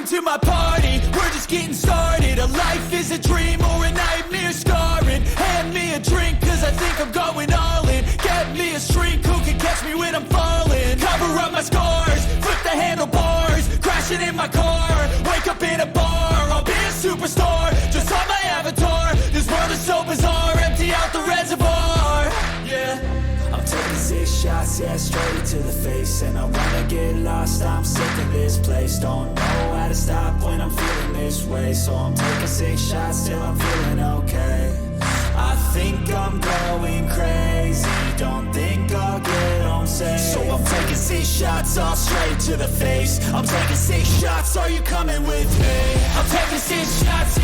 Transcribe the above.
Welcome to my party, we're just getting started. A life is a dream or a nightmare scarring. Hand me a drink cause I think I'm going all in. Get me a shrink who can catch me when I'm falling. Cover up my scars, flip the handlebars. Crashing in my car, wake up in a bar. I'll be a superstar, just on my avatar. This world is so bizarre, empty out the reservoir. Yeah, I'm taking 6 shots, yeah, straight to the face. And I wanna get lost, I'm sick of this place. Don't know how to stop when I'm feeling this way. So I'm taking 6 shots till I'm feeling okay. I think I'm going crazy, don't think I'll get home safe. So I'm taking 6 shots, all straight to the face. I'm taking 6 shots, are you coming with me? I'm taking 6 shots.